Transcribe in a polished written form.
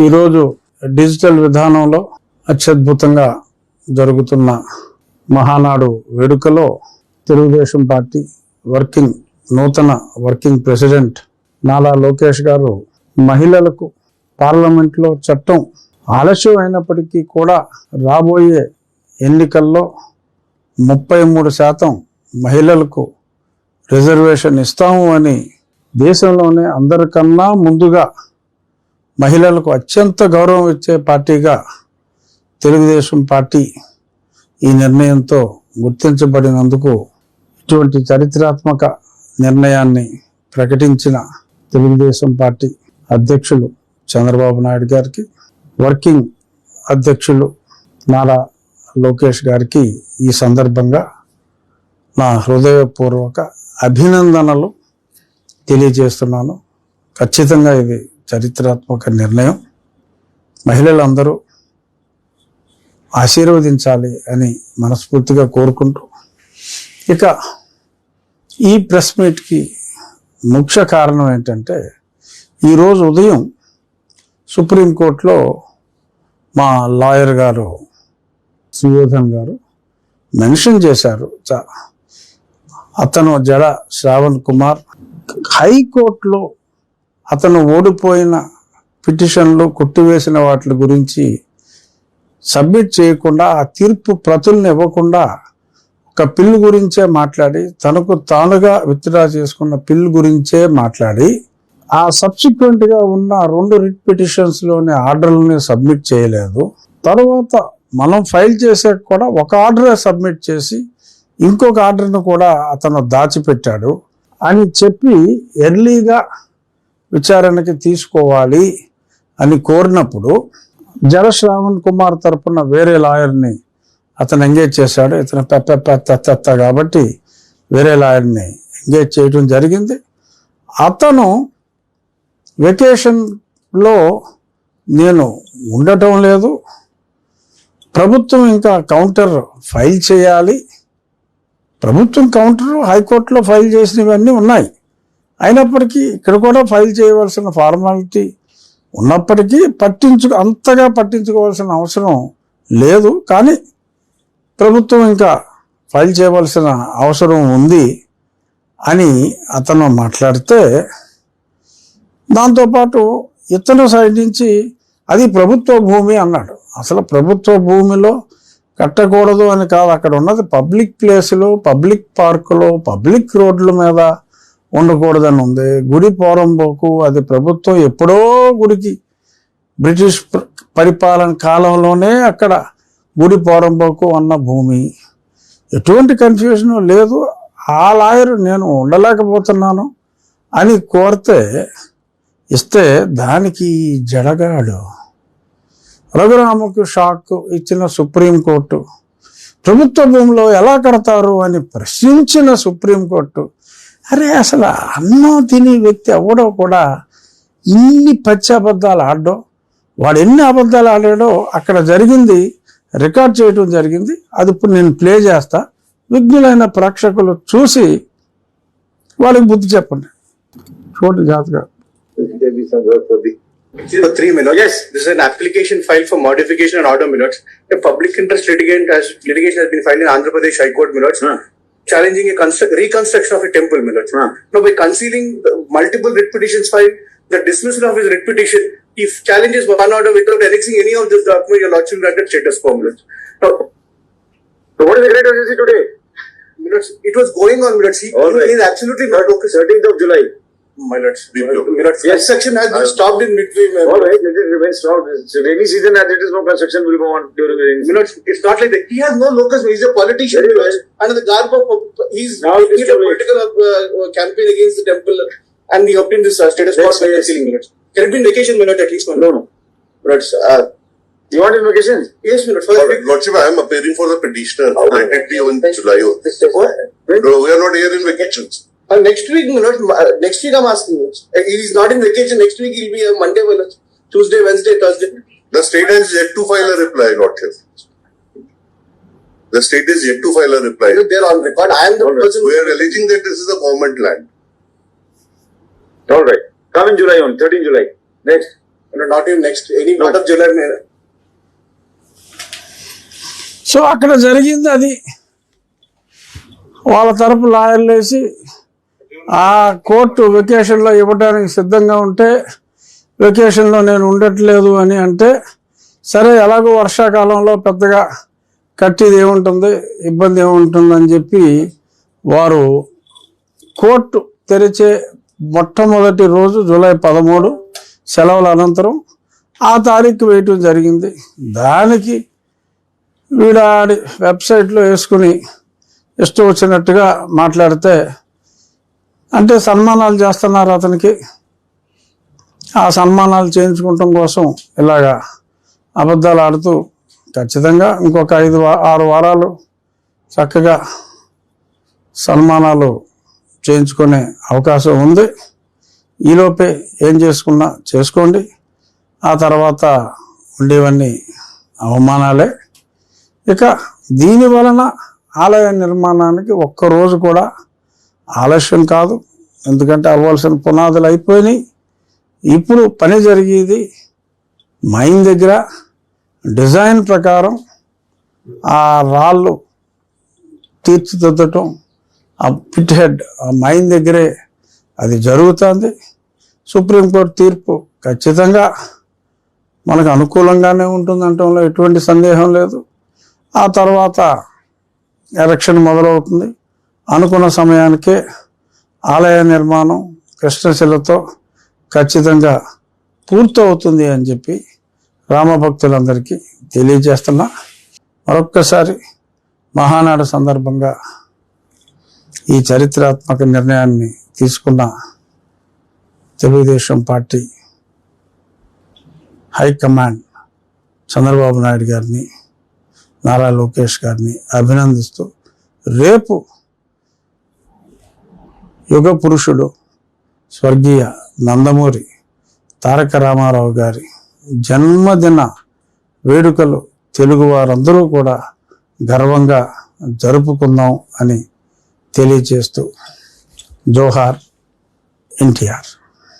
ఈరోజు డిజిటల్ విధానంలో అత్యద్భుతంగా జరుగుతున్న మహానాడు వేడుకలో తెలుగుదేశం పార్టీ నూతన వర్కింగ్ ప్రెసిడెంట్ నారా లోకేష్ గారు మహిళలకు పార్లమెంట్లో చట్టం ఆలస్యం అయినప్పటికీ కూడా రాబోయే ఎన్నికల్లో 33% మహిళలకు రిజర్వేషన్ ఇస్తాము అని దేశంలోనే అందరికన్నా ముందుగా మహిళలకు అత్యంత గౌరవం ఇచ్చే పార్టీగా తెలుగుదేశం పార్టీ ఈ నిర్ణయంతో గుర్తించబడినందుకు ఇటువంటి చారిత్రాత్మక నిర్ణయాన్ని ప్రకటించిన తెలుగుదేశం పార్టీ అధ్యక్షులు చంద్రబాబు నాయుడు గారికి, వర్కింగ్ అధ్యక్షులు నారా లోకేష్ గారికి ఈ సందర్భంగా నా హృదయపూర్వక అభినందనలు తెలియజేస్తున్నాను. ఖచ్చితంగా ఇది చారిత్రాత్మక నిర్ణయం. మహిళలందరూ ఆశీర్వదించాలి అని మనస్ఫూర్తిగా కోరుకుంటూ, ఇక ఈ ప్రెస్ మీట్కి ముఖ్య కారణం ఏంటంటే, ఈరోజు ఉదయం సుప్రీంకోర్టులో మా లాయర్ గారు సుయోధన్ గారు మెన్షన్ చేశారు. అతను జడ శ్రావణ్ కుమార్ హైకోర్టులో అతను ఓడిపోయిన పిటిషన్లు కొట్టివేసిన వాటి గురించి సబ్మిట్ చేయకుండా, ఆ తీర్పు ప్రతుల్ని ఇవ్వకుండా ఒక పిల్ గురించే మాట్లాడి, తనకు తానుగా విత్డ్రా చేసుకున్న పిల్ గురించే మాట్లాడి, ఆ సబ్సిక్వెంట్గా ఉన్న 2 రిట్ పిటిషన్స్లోని ఆర్డర్లని సబ్మిట్ చేయలేదు. తర్వాత మనం ఫైల్ చేసాక కూడా ఒక ఆర్డరే సబ్మిట్ చేసి ఇంకొక ఆర్డర్ను కూడా అతను దాచిపెట్టాడు అని చెప్పి ఎర్లీగా విచారణకి తీసుకోవాలి అని కోరినప్పుడు, జడ శ్రావణ్ కుమార్ తరపున వేరే లాయర్ని అతను ఎంగేజ్ చేశాడు. ఇతను పెద్ద కాబట్టి వేరే లాయర్ని ఎంగేజ్ చేయడం జరిగింది. అతను వెకేషన్లో నేను ఉండటం లేదు, ప్రభుత్వం ఇంకా కౌంటర్ ఫైల్ చేయాలి, ప్రభుత్వం కౌంటర్ హైకోర్టులో ఫైల్ చేసినవన్నీ ఉన్నాయి, అయినప్పటికీ ఇక్కడ కూడా ఫైల్ చేయవలసిన ఫార్మాలిటీ ఉన్నప్పటికీ అంతగా పట్టించుకోవాల్సిన అవసరం లేదు, కానీ ప్రభుత్వం ఇంకా ఫైల్ చేయవలసిన అవసరం ఉంది అని అతను మాట్లాడితే, దాంతోపాటు ఇతను సైడ్ నుంచి అది ప్రభుత్వ భూమి అన్నాడు. అసలు ప్రభుత్వ భూమిలో కట్టకూడదు అని కాదు, అక్కడ ఉన్నది పబ్లిక్ ప్లేసులు, పబ్లిక్ పార్కులు, పబ్లిక్ రోడ్ల మీద ఉండకూడదని ఉంది. గుడి పోరంబోకు అది ప్రభుత్వం ఎప్పుడో గుడికి బ్రిటిష్ పరిపాలన కాలంలోనే అక్కడ గుడి పోరంబోకు అన్న భూమి, ఎటువంటి కన్ఫ్యూజన్ లేదు. ఆ లాయర్ నేను ఉండలేకపోతున్నాను అని కోరితే ఇస్తే దానికి జడగాడు రఘురామకు షాక్ ఇచ్చిన సుప్రీంకోర్టు, ప్రభుత్వ భూమిలో ఎలా కడతారు అని ప్రశ్నించిన సుప్రీంకోర్టు, అరే అసలు అన్నం తినే వ్యక్తి ఎవడో కూడా ఇన్ని పచ్చి అబద్ధాలు ఆడడం, వాడు ఎన్ని అబద్ధాలు ఆడాడో అక్కడ జరిగింది రికార్డ్ చేయడం జరిగింది. అది ఇప్పుడు నేను ప్లే చేస్తా, విఘ్నులైన ప్రేక్షకులు చూసి వాళ్ళకి బుద్ధి చెప్పండి. చూడండి జాతగా. For 3 minutes. Yes, this is an application filed for modification and order minutes. A public interest litigation has been filed in Andhra Pradesh High Court minutes, challenging a reconstruction of a temple minutes. Now, by concealing the multiple writ petitions filed, the dismissal of his writ petition, if challenges one order without annexing any of this document, your lordship granted status quo minutes. Now, so what is the great urgency today? Minutes. It was going on minutes. He is absolutely not okay. 13th of July. My lords, yes, construction has been stopped in midway. All right, let it remain stopped. So rainy season as it is, no construction will go on during the rainy season. It's not like that. He has no locus. He's a politician. Under the garb of he's in a political campaign against the temple, and he obtained this status quo by concealing minutes. Can it be in vacation minute at least? No. Minutes. You want in vacation? Yes, minutes. Lordship, I am appearing for the petitioner. Okay. Let it be on July. No, we are not here in vacations. Next week, next week I'm asking you. He is not in vacation. Next week he'll be a Monday, Tuesday, Wednesday, Thursday. The state has yet to file a reply, Lordship. The state is yet to file a reply. They're on record. I am the person. We are alleging that this is a government land. All right. Come in July on 13 July. Next. not even next, any part of July. So అక్కడ జరిగింది అది. వాళ్ళ తరపు లాయర్లు వేసి ఆ court వెకేషన్లో ఇవ్వడానికి సిద్ధంగా ఉంటే వెకేషన్లో నేను ఉండట్లేదు అని అంటే, సరే ఎలాగో వర్షాకాలంలో పెద్దగా కట్టేది ఏముంటుంది, ఇబ్బంది ఏముంటుందని చెప్పి వారు కోర్టు తెరిచే మొట్టమొదటి రోజు జూలై 13 సెలవుల అనంతరం ఆ తారీఖు వేయటం జరిగింది. దానికి వీడాడి వెబ్సైట్లో వేసుకుని ఇష్టం వచ్చినట్టుగా మాట్లాడితే, అంటే సన్మానాలు చేస్తున్నారు అతనికి, ఆ సన్మానాలు చేయించుకోవటం కోసం ఇలాగా అబద్ధాలు ఆడుతూ ఖచ్చితంగా ఇంకొక 5-6 వారాలు చక్కగా సన్మానాలు చేయించుకునే అవకాశం ఉంది. ఈలోపే ఏం చేసుకున్నా చేసుకోండి. ఆ తర్వాత ఉండేవన్నీ అవమానాలే. ఇక దీని వలన ఆలయ నిర్మాణానికి ఒక్కరోజు కూడా ఆలస్యం కాదు. ఎందుకంటే అవ్వాల్సిన పునాదులు అయిపోయినాయి. ఇప్పుడు పని జరిగేది మైన్ దగ్గర. డిజైన్ ప్రకారం ఆ రాళ్ళు తీర్చిదిద్దటం, ఆ పిట్ హెడ్, ఆ మైన్ దగ్గరే అది జరుగుతుంది. సుప్రీంకోర్టు తీర్పు ఖచ్చితంగా మనకు అనుకూలంగానే ఉంటుందంటంలో ఎటువంటి సందేహం లేదు. ఆ తర్వాత ఎలక్షన్ మొదలవుతుంది. అనుకున్న సమయానికే ఆలయ నిర్మాణం కృష్ణశిలతో ఖచ్చితంగా పూర్తవుతుంది అని చెప్పి రామభక్తులందరికీ తెలియజేస్తున్నా. మరొక్కసారి మహానాడు సందర్భంగా ఈ చరిత్రాత్మక నిర్ణయాన్ని తీసుకున్న తెలుగుదేశం పార్టీ హైకమాండ్ చంద్రబాబు నాయుడు గారిని, నారా లోకేష్ గారిని అభినందిస్తూ, రేపు యుగ పురుషుడు స్వర్గీయ నందమూరి తారక రామారావు గారి జన్మదిన వేడుకలు తెలుగు వారందరూ కూడా గర్వంగా జరుపుకుందాం అని తెలియజేస్తూ, జోహార్ ఎన్టీఆర్.